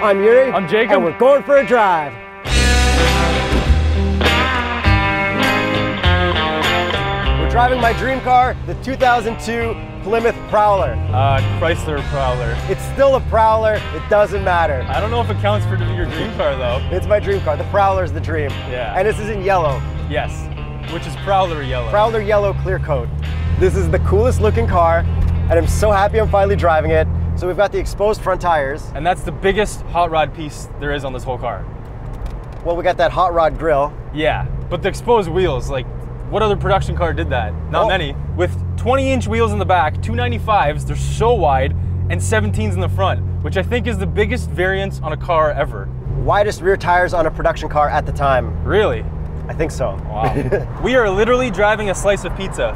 I'm Yuri. I'm Jacob. And we're going for a drive. We're driving my dream car, the 2002 Plymouth Prowler. Chrysler Prowler. It's still a Prowler, it doesn't matter. I don't know if it counts for your dream car though. It's my dream car. The Prowler's the dream. Yeah. And this is in yellow. Yes, which is Prowler yellow. Prowler yellow clear coat. This is the coolest looking car, and I'm so happy I'm finally driving it. So we've got the exposed front tires. And that's the biggest hot rod piece there is on this whole car. Well, we got that hot rod grille. Yeah, but the exposed wheels, like, what other production car did that? Not many. With 20-inch wheels in the back, 295s, they're so wide, and 17s in the front, which I think is the biggest variance on a car ever. Widest rear tires on a production car at the time. Really? I think so. Wow. We are literally driving a slice of pizza.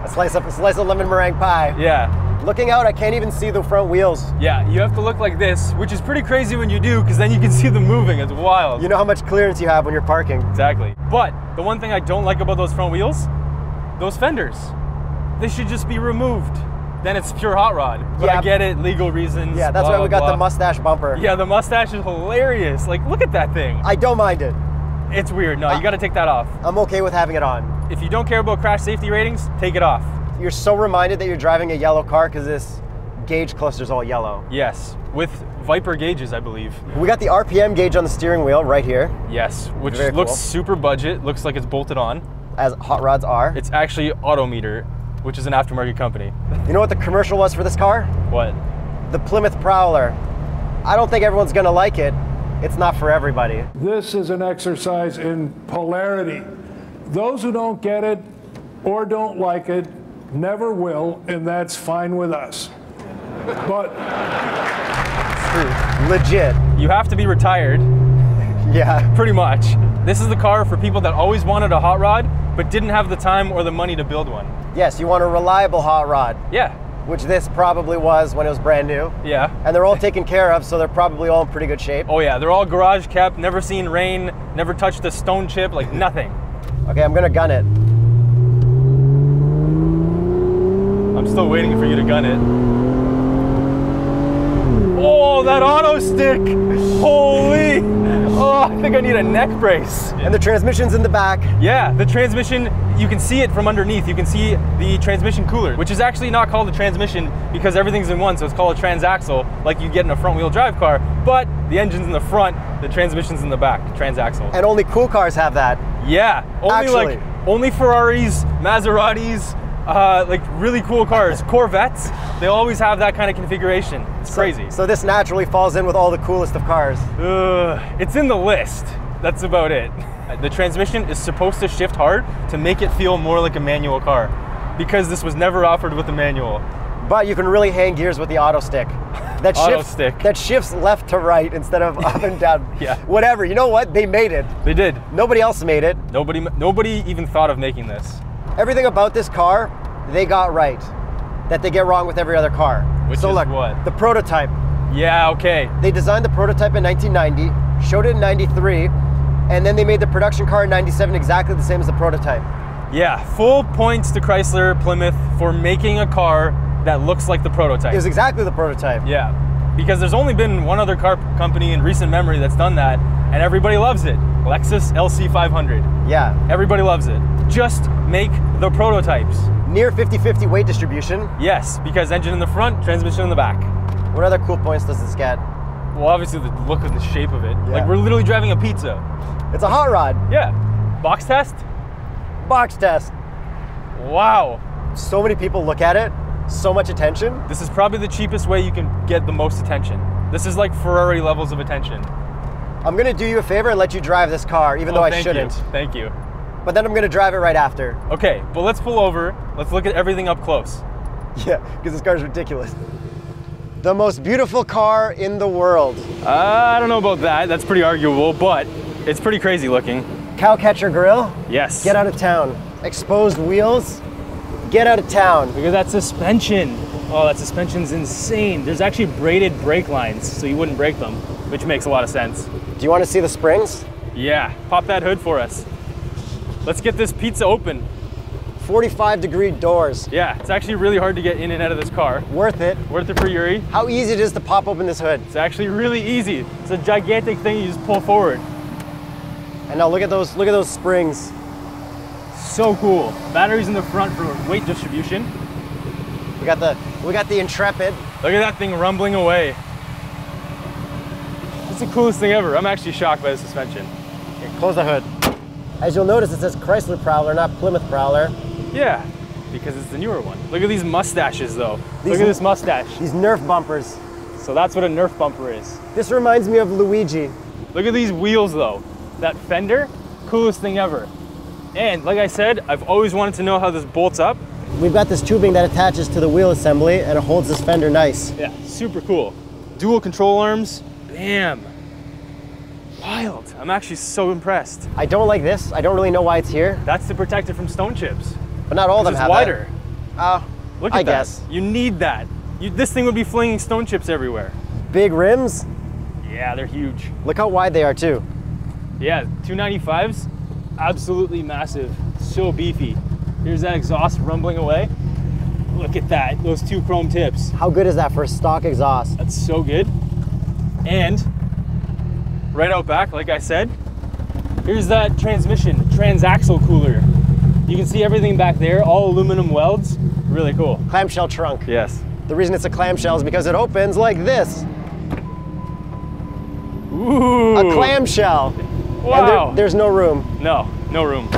A slice of lemon meringue pie. Yeah. Looking out, I can't even see the front wheels. Yeah, you have to look like this, which is pretty crazy when you do, because then you can see them moving. It's wild. You know how much clearance you have when you're parking. Exactly. But the one thing I don't like about those front wheels, those fenders, they should just be removed. Then it's pure hot rod. But yeah, I get it, legal reasons. Yeah, that's why we got the mustache bumper. Yeah, the mustache is hilarious. Like, look at that thing. I don't mind it. It's weird. No, you got to take that off. I'm okay with having it on. If you don't care about crash safety ratings, take it off. You're so reminded that you're driving a yellow car because this gauge cluster's all yellow. Yes, with Viper gauges, I believe. We got the RPM gauge on the steering wheel right here. Yes, which Very looks cool. super budget. Looks like it's bolted on. As hot rods are. It's actually Autometer, which is an aftermarket company. You know what the commercial was for this car? What? The Plymouth Prowler. I don't think everyone's gonna like it. It's not for everybody. This is an exercise in polarity. Those who don't get it or don't like it never will, and that's fine with us. But it's true. Legit. You have to be retired. Yeah. Pretty much. This is the car for people that always wanted a hot rod, but didn't have the time or the money to build one. Yes, you want a reliable hot rod. Yeah. Which this probably was when it was brand new. Yeah. And they're all taken care of, so they're probably all in pretty good shape. Oh yeah, they're all garage kept, never seen rain, never touched a stone chip, like nothing. Okay, I'm gonna gun it. I'm still waiting for you to gun it. Oh, that auto stick! Holy! Oh, I think I need a neck brace. And the transmission's in the back. Yeah, the transmission, you can see it from underneath. You can see the transmission cooler, which is actually not called a transmission because everything's in one, so it's called a transaxle, like you get in a front-wheel drive car, but the engine's in the front, the transmission's in the back, transaxle. And only cool cars have that. Yeah, only Ferraris, Maseratis, like really cool cars, Corvettes, they always have that kind of configuration. It's crazy. So this naturally falls in with all the coolest of cars. It's in the list. That's about it. The transmission is supposed to shift hard to make it feel more like a manual car because this was never offered with a manual. But you can really hang gears with the auto stick. That shifts left to right instead of up and down. Yeah. Whatever, you know what? They made it. They did. Nobody else made it. Nobody even thought of making this. Everything about this car, they got right. That they get wrong with every other car. Which is what? The prototype. Yeah, okay. They designed the prototype in 1990, showed it in 93, and then they made the production car in 97 exactly the same as the prototype. Yeah, full points to Chrysler Plymouth for making a car that looks like the prototype. It was exactly the prototype. Yeah, because there's only been one other car company in recent memory that's done that, and everybody loves it. Lexus LC500. Yeah. Everybody loves it. Just make the prototypes. Near 50-50 weight distribution. Yes, because engine in the front, transmission in the back. What other cool points does this get? Well, obviously the look and the shape of it. Yeah. Like we're literally driving a pizza. It's a hot rod. Yeah. Box test? Box test. Wow. So many people look at it, so much attention. This is probably the cheapest way you can get the most attention. This is like Ferrari levels of attention. I'm gonna do you a favor and let you drive this car, even though I shouldn't. Thank you. But then I'm gonna drive it right after. Okay, but let's pull over. Let's look at everything up close. Yeah, because this car is ridiculous. The most beautiful car in the world. I don't know about that. That's pretty arguable, but it's pretty crazy looking. Cow catcher grille. Yes. Get out of town. Exposed wheels. Get out of town. Look at that suspension. Oh, that suspension's insane. There's actually braided brake lines, so you wouldn't break them, which makes a lot of sense. Do you want to see the springs? Yeah, pop that hood for us. Let's get this pizza open. 45-degree doors. Yeah, it's actually really hard to get in and out of this car. Worth it. Worth it for Yuri. How easy it is to pop open this hood. It's actually really easy. It's a gigantic thing you just pull forward. And now look at those springs. So cool. Batteries in the front for weight distribution. We got the Intrepid. Look at that thing rumbling away. It's the coolest thing ever. I'm actually shocked by the suspension. Okay, close the hood. As you'll notice, it says Chrysler Prowler, not Plymouth Prowler. Yeah, because it's the newer one. Look at these mustaches though. Look at this mustache. These Nerf bumpers. So that's what a Nerf bumper is. This reminds me of Luigi. Look at these wheels though. That fender, coolest thing ever. And like I said, I've always wanted to know how this bolts up. We've got this tubing that attaches to the wheel assembly and it holds this fender nice. Yeah, super cool. Dual control arms, bam. Wild, I'm actually so impressed. I don't like this. I don't really know why it's here. That's to protect it from stone chips. But not all of them it's have wider. That. Look at I that. guess. You need that. This thing would be flinging stone chips everywhere. Big rims. Yeah, they're huge. Look how wide they are too. Yeah, 295s, absolutely massive, so beefy. Here's that exhaust rumbling away. Look at that, those two chrome tips. How good is that for a stock exhaust? That's so good. And right out back, like I said, here's that transmission, transaxle cooler. You can see everything back there, all aluminum welds, really cool. Clamshell trunk. Yes. The reason it's a clamshell is because it opens like this. Ooh. A clamshell. Wow. And there's no room. No room.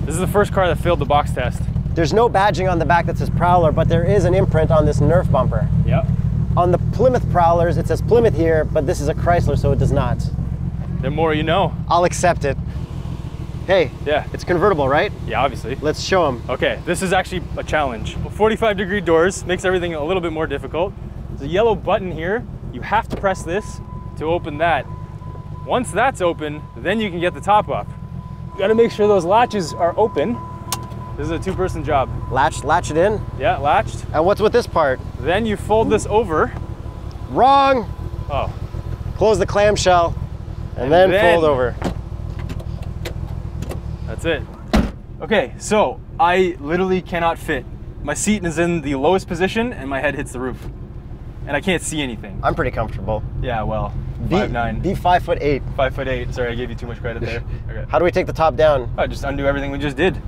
This is the first car that failed the box test. There's no badging on the back that says Prowler, but there is an imprint on this Nerf bumper. Yep. On the Plymouth Prowlers, it says Plymouth here, but this is a Chrysler, so it does not. The more you know. I'll accept it. Hey, Yeah. it's convertible, right? Yeah, obviously. Let's show them. Okay, this is actually a challenge. 45-degree doors makes everything a little bit more difficult. There's a yellow button here. You have to press this to open that. Once that's open, then you can get the top up. You gotta make sure those latches are open. This is a two-person job. Latch it in. Yeah, latched. And what's with this part? Then you fold this over. Wrong. Oh. Close the clamshell and then fold over. That's it. Okay, so I literally cannot fit. My seat is in the lowest position and my head hits the roof. And I can't see anything. I'm pretty comfortable. Yeah, well, 5'9". Be 5'8". 5'8". Sorry, I gave you too much credit there. Okay. How do we take the top down? Oh, just undo everything we just did.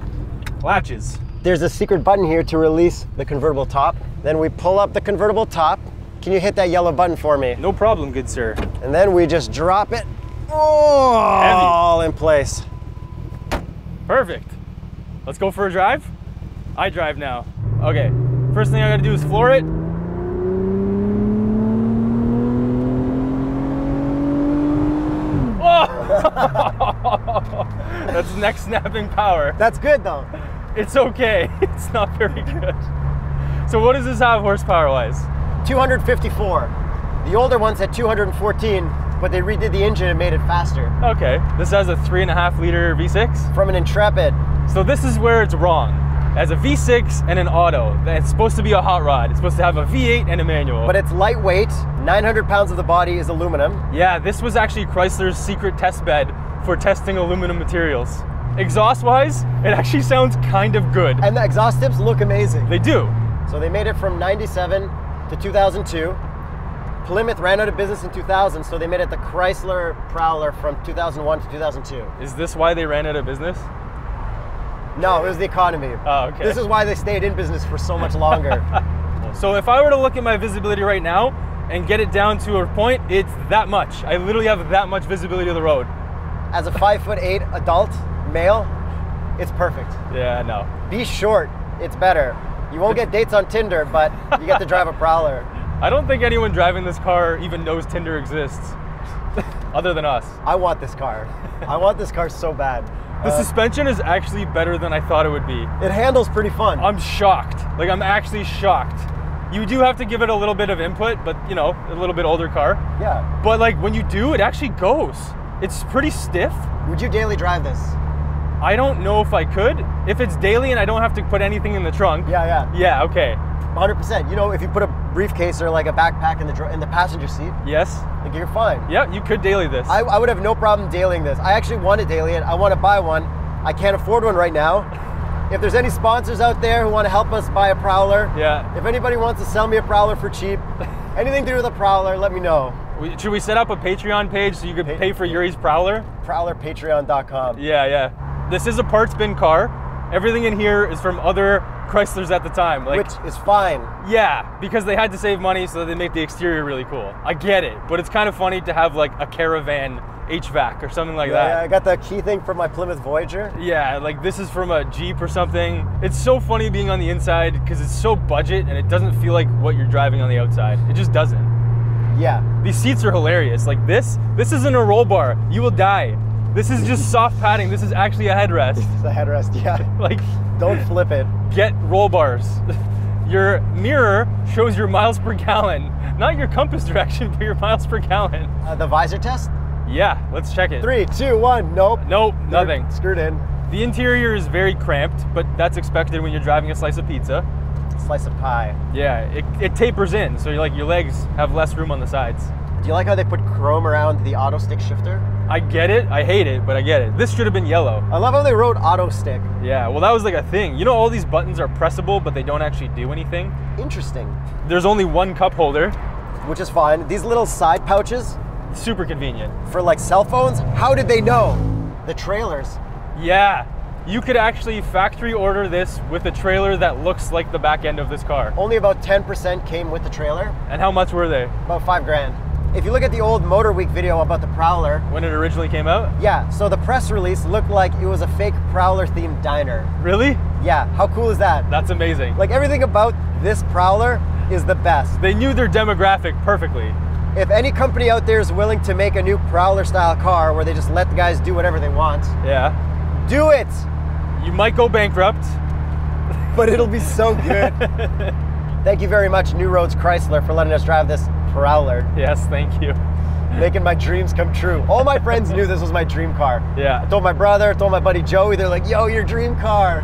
Latches. There's a secret button here to release the convertible top. Then we pull up the convertible top. Can you hit that yellow button for me? No problem, good sir. And then we just drop it. Oh, all in place. Perfect. Let's go for a drive. I drive now. Okay, first thing I gotta do is floor it. That's neck snapping power. That's good though. It's okay. It's not very good. So what does this have horsepower wise? 254. The older ones had 214, but they redid the engine and made it faster. Okay, this has a 3.5 liter V6. From an Intrepid. So this is where it's wrong. It has a V6 and an auto. It's supposed to be a hot rod. It's supposed to have a V8 and a manual. But it's lightweight. 900 pounds of the body is aluminum. Yeah, this was actually Chrysler's secret test bed for testing aluminum materials. Exhaust-wise, it actually sounds kind of good. And the exhaust tips look amazing. They do. So they made it from 97 to 2002. Plymouth ran out of business in 2000, so they made it the Chrysler Prowler from 2001 to 2002. Is this why they ran out of business? No, it was the economy. Oh, okay. This is why they stayed in business for so much longer. So if I were to look at my visibility right now and get it down to a point, it's that much. I literally have that much visibility of the road. As a 5'8" adult male, it's perfect. Yeah, no. Be short, it's better. You won't get dates on Tinder, but you get to drive a Prowler. I don't think anyone driving this car even knows Tinder exists, other than us. I want this car. I want this car so bad. The suspension is actually better than I thought it would be. It handles pretty fun. I'm shocked. Like, I'm actually shocked. You do have to give it a little bit of input, but you know, a little bit older car. Yeah. But like when you do, it actually goes. It's pretty stiff. Would you daily drive this? I don't know if I could. If it's daily and I don't have to put anything in the trunk. Yeah. Yeah, okay. 100%. You know, if you put a briefcase or like a backpack in the passenger seat, Yes. like you're fine. Yeah, you could daily this. I would have no problem dailying this. I actually want to daily it. I want to buy one. I can't afford one right now, If there's any sponsors out there who want to help us buy a Prowler, Yeah. if anybody wants to sell me a Prowler for cheap, anything to do with a Prowler, let me know. Should we set up a Patreon page so you could pay for Yuri's Prowler? ProwlerPatreon.com. Yeah. This is a parts bin car. Everything in here is from other Chryslers at the time. Like, Which is fine. yeah, because they had to save money, so they make the exterior really cool. I get it, but it's kind of funny to have like a Caravan HVAC or something like that. Yeah, I got the key thing from my Plymouth Voyager. Yeah, like this is from a Jeep or something. It's so funny being on the inside because it's so budget and it doesn't feel like what you're driving on the outside. It just doesn't. Yeah. These seats are hilarious. Like this isn't a roll bar. You will die. This is just soft padding. This is actually a headrest. It's a headrest, yeah. Like, don't flip it. Get roll bars. Your mirror shows your miles per gallon, not your compass direction, but your miles per gallon. The visor test? Yeah, let's check it. 3, 2, 1, nope. Nope, nothing. Screwed in. The interior is very cramped, but that's expected when you're driving a slice of pizza. Slice of pie. Yeah, it tapers in, so your legs have less room on the sides. Do you like how they put chrome around the auto stick shifter? I get it, I hate it, but I get it. This should have been yellow. I love how they wrote auto stick. Yeah, well that was like a thing. You know all these buttons are pressable, but they don't actually do anything? Interesting. There's only one cup holder. Which is fine. These little side pouches Super convenient. for like cell phones, how did they know? The trailers. Yeah, you could actually factory order this with a trailer that looks like the back end of this car. Only about 10% came with the trailer. And how much were they? About $5 grand. If you look at the old Motor Week video about the Prowler, When it originally came out? yeah, so the press release looked like it was a fake Prowler themed diner. Really? Yeah, how cool is that? That's amazing. Like everything about this Prowler is the best. They knew their demographic perfectly. If any company out there is willing to make a new Prowler style car where they just let the guys do whatever they want, Yeah. do it! You might go bankrupt. But it'll be so good. Thank you very much, New Roads Chrysler, for letting us drive this Prowler. Yes, thank you. Making my dreams come true. All my friends knew this was my dream car. Yeah. I told my brother, told my buddy Joey, they're like, yo, your dream car.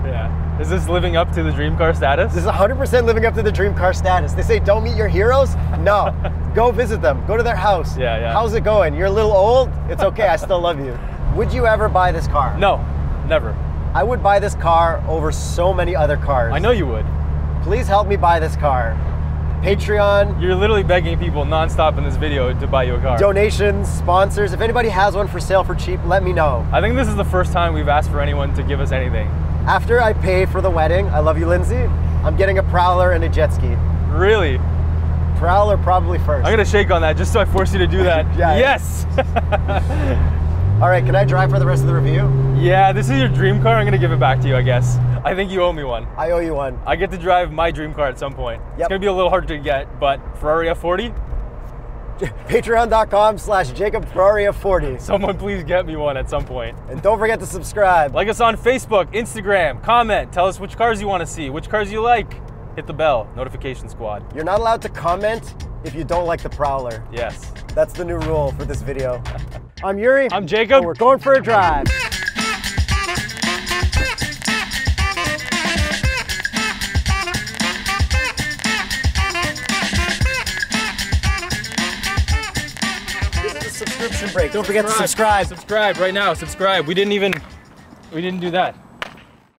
Yeah. Is this living up to the dream car status? This is 100% living up to the dream car status. They say, don't meet your heroes? No. Go visit them. Go to their house. Yeah. How's it going? You're a little old? It's okay. I still love you. Would you ever buy this car? No, never. I would buy this car over so many other cars. I know you would. Please help me buy this car. Patreon, You're literally begging people nonstop in this video to buy you a car. donations, sponsors. If anybody has one for sale for cheap, let me know. I think this is the first time we've asked for anyone to give us anything. After I pay for the wedding, I love you, Lindsay, I'm getting a Prowler and a jet ski. Really? Prowler probably first. I'm gonna shake on that just so I force you to do that. Yeah. Yes! All right, can I drive for the rest of the review? Yeah, this is your dream car. I'm gonna give it back to you, I guess. I think you owe me one. I owe you one. I get to drive my dream car at some point. It's Yep. gonna be a little hard to get, but Ferrari F40, Patreon.com/JacobFerraria40. someone please get me one at some point. And don't forget to subscribe. Like us on Facebook, Instagram, comment, tell us which cars you wanna see, which cars you like. Hit the bell, notification squad. You're not allowed to comment if you don't like the Prowler. Yes. That's the new rule for this video. I'm Yuri. I'm Jacob. And we're going for a drive. This is a subscription break. Don't forget to subscribe. Subscribe right now, subscribe. We didn't do that.